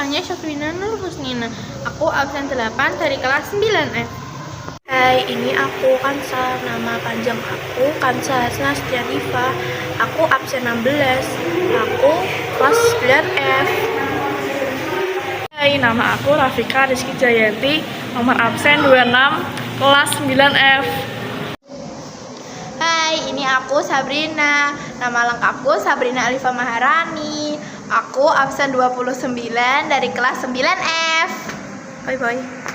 namanya Syafrina Nur Husnina. Aku absen 8 dari kelas 9F. Hai, ini aku Kansa. Nama panjang aku Kansa Hasna Setiadiva. Aku absen 16. Aku kelas 9F. Hai, nama aku Rafika Rizky Jayanti, nomor absen 26, kelas 9F. Hai, ini aku Sabrina. Nama lengkapku Sabrina Alifa Maharani. Aku absen 29 dari kelas 9F. Bye-bye.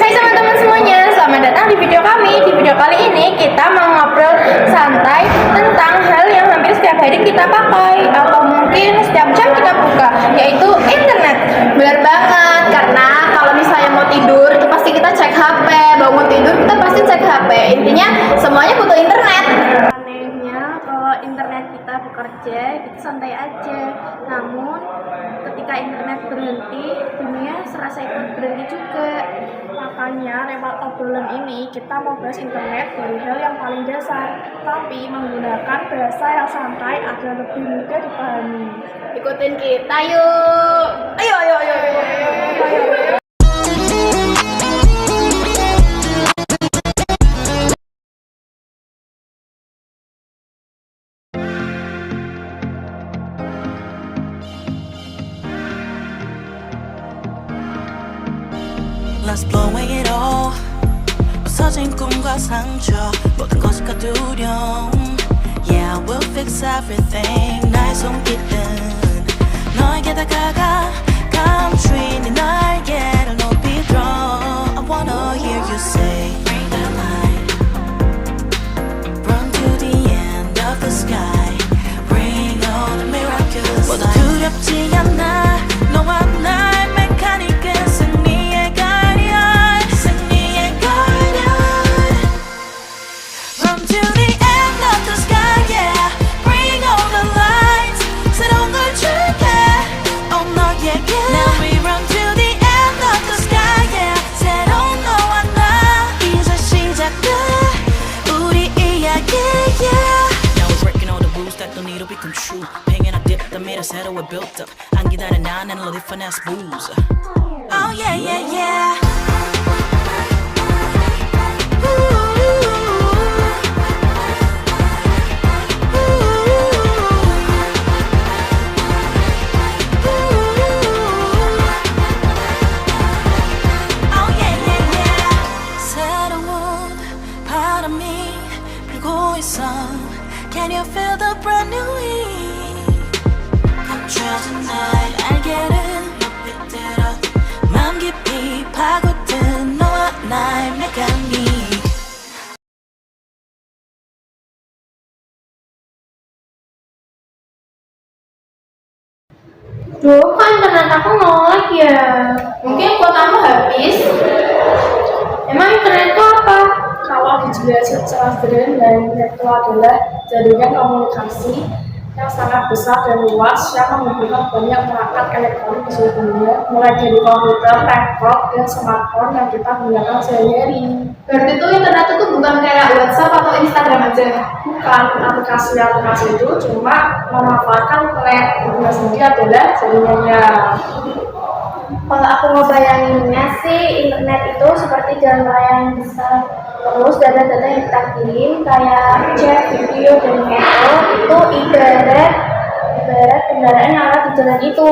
Hai teman-teman semuanya, selamat datang di video kami. Di video kali ini kita mau ngobrol santai tentang hal yang hampir setiap hari kita pakai atau mungkin setiap jam kita buka, yaitu internet. Benar banget, karena kalau misalnya mau tidur itu pasti kita cek HP, bangun tidur kita pasti cek HP. Intinya semuanya butuh internet. Anehnya kalau internet kita bekerja, kita santai aja. Namun ketika internet berhenti, dunia serasa ikut berhenti juga. Makanya lewat obrolan ini kita mau bahas internet dari hal yang paling dasar, tapi menggunakan bahasa yang santai agar lebih mudah dipahami. Ikutin kita yuk. Ayo. Let's blow away it all. 부서진 꿈과 상처 모든 것이 두려움. Yeah, we'll fix everything. 나의 손길은 너에게 다가가 감추인 네 날개를 높이 들어. I wanna hear you say bring the light. Run to the end of the sky. Bring all the miraculous light. 모두 두렵지 않아. 너와 나의 메카닉은 승리의 guardian. 승리의 guardian. Run to the end of the sky, yeah. Bring all the lights. 새로운 걸 줄게. Oh 너에게. Now we run to the end of the sky, yeah. 새로운 너와 나 이제 시작돼. 우리 이야기, yeah. Now we're breaking all the rules that don't need to become true. Hanging I dip the mirror 새로 we built up. 안 기다려 난 and loaded finesse booze. Oh yeah, yeah, yeah. Oh yeah, yeah, yeah. 새로운 바람이 불고 있어. Can you feel the brand new heat? 감춰진 나의 날개를 높이 들어. 마음 깊이 파고든 너와 나의 메카닉. Duh, kok internet aku nolak ya? Mungkin kuotamu habis. Emang internet itu apa? Kalau dijelasin secara sederhana, internet itu adalah jaringan komunikasi yang sangat besar dan luas yang menghubungkan banyak perangkat elektronik di seluruh dunia, mulai dari komputer, laptop, dan smartphone yang kita gunakan sehari-hari. Berarti itu internet itu bukan kayak WhatsApp atau Instagram aja. Bukan aplikasi-aplikasi itu cuma memanfaatkan internet. Itu sendiri adalah jaringannya. Kalau aku ngebayanginnya sih, internet itu seperti jalan raya yang besar. Terus data-data yang kita kirim kayak chat, video, dan foto itu ibarat kendaraan yang ada di jalan itu.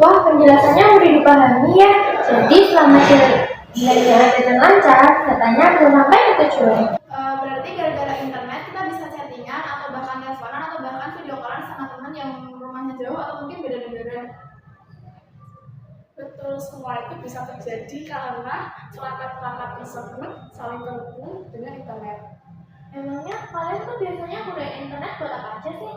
Wah, penjelasannya udah dipahami ya. Jadi selama jalan lancar, katanya belum sampai ke tujuan. Berarti gara-gara internet kita bisa chattingan atau bahkan teleponan atau bahkan video callan sama teman yang rumahnya jauh atau mungkin beda negara. Betul, semua itu bisa terjadi karena perangkat-perangkat tersebut saling terhubung dengan internet. Emangnya kalian tuh biasanya gunain internet buat apa aja sih?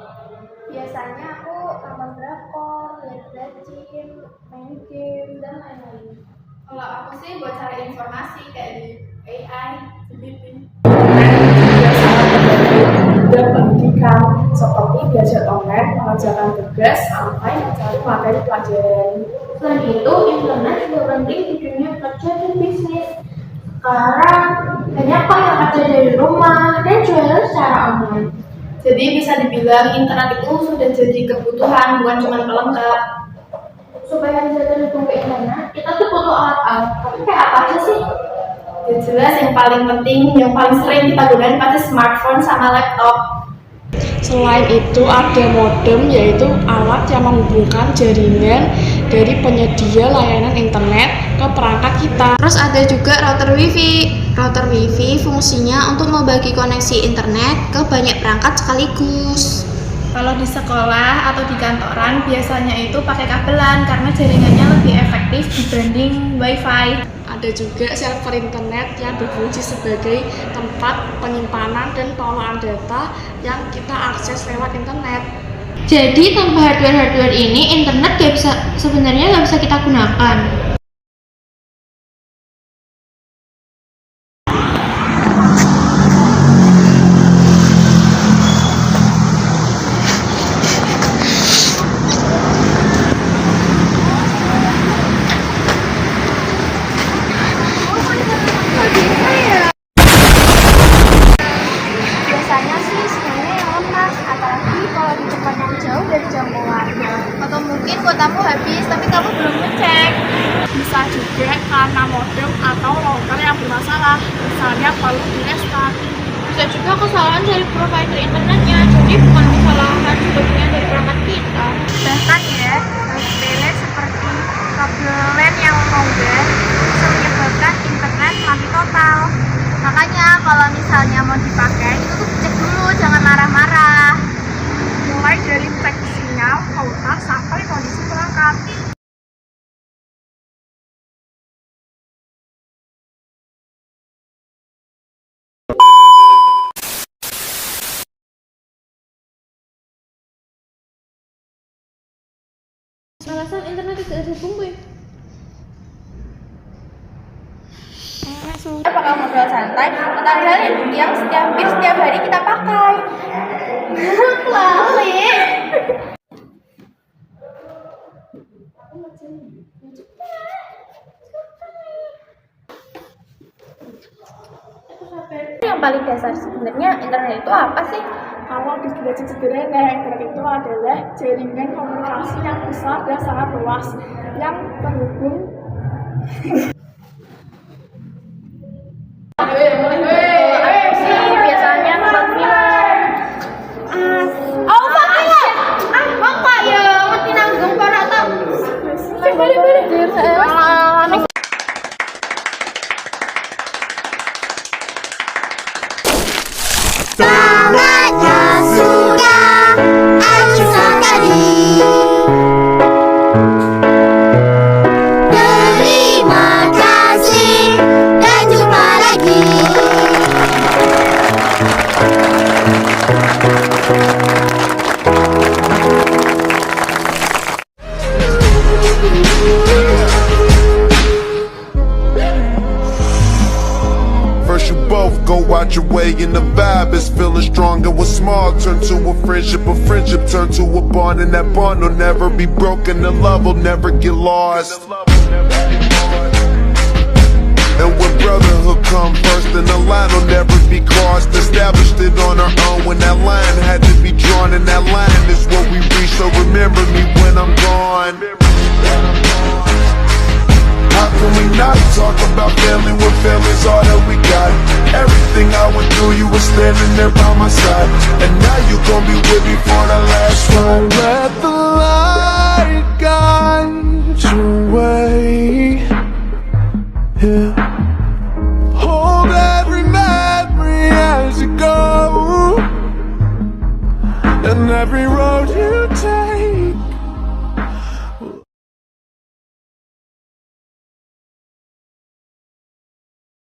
Biasanya aku nonton drakor, lihat game, main game, dan lain-lain. Kalau aku sih buat cari informasi kayak di AI, GPT. metode pendidikan seperti belajar online, mengerjakan tugas, sampai mencari materi pelajaran. Selain itu, internet juga penting di dunia kerja dan bisnis. Sekarang banyak kok yang kerja dari rumah dan jualan secara online. Jadi bisa dibilang internet itu sudah jadi kebutuhan, bukan cuma pelengkap. Supaya bisa terhubung ke internet, kita tuh butuh alat-alat. Tapi kayak apa aja sih? Ya jelas yang paling penting, yang paling sering kita gunakan pasti smartphone sama laptop. Selain itu ada modem, yaitu alat yang menghubungkan jaringan dari penyedia layanan internet ke perangkat kita. Terus ada juga router wifi. Router wifi fungsinya untuk membagi koneksi internet ke banyak perangkat sekaligus. Kalau di sekolah atau di kantoran biasanya itu pakai kabelan karena jaringannya lebih efektif dibanding wifi. Ada juga server internet yang berfungsi sebagai tempat penyimpanan dan pengolahan data yang kita akses lewat internet. Jadi tanpa hardware ini internet sebenarnya nggak bisa kita gunakan. Biasanya sih sinyalnya yang lemah, apalagi kalau di tempat yang jauh dari jangkauan. Atau mungkin kuotamu habis tapi kamu belum ngecek. Bisa juga karena modem atau router yang bermasalah, misalnya perlu di-restart. Bisa juga kesalahan dari provider internetnya, jadi bukan kesalahan sebagian dari perangkat kita. Bahkan ya, hal sepele seperti kabel LAN yang longgar bisa menyebabkan internet mati total. Makanya kalau misalnya mau dipakai, itu tuh cek dulu, jangan marah-marah. Mulai dari cek sinyal, kuota, sampai kondisi perangkat. Alasan internet tidak terhubung, Boy. Apakah ngobrol santai tentang hal yang setiap hari kita pakai? Lali. Yang paling dasar sebenarnya internet itu apa sih? Kalau dijelasin sederhana, internet itu adalah jaringan komunikasi yang besar dan sangat luas yang terhubung. Biasanya nonton film. Oh, makanya. Kok ya ngerti nanggung para tau. Boleh. Saatnya sudah esok tadi. Terima kasih dan jumpa lagi. First you both go out your way and the vibe is feeling stronger. What's small turn to a friendship turn to a bond, and that bond will never be broken, the love will never get lost. And when brotherhood come first, then the line will never be crossed. Established it on our own when that line had to be drawn, and that line is what we reach, so remember me when I'm gone. How can we not talk about family when family's all that we got? Everything I went through, you were standing there by my side, and now you gon' be with me for the last ride. Let the light guide your way. Yeah. Hold every memory as you go, and every road you take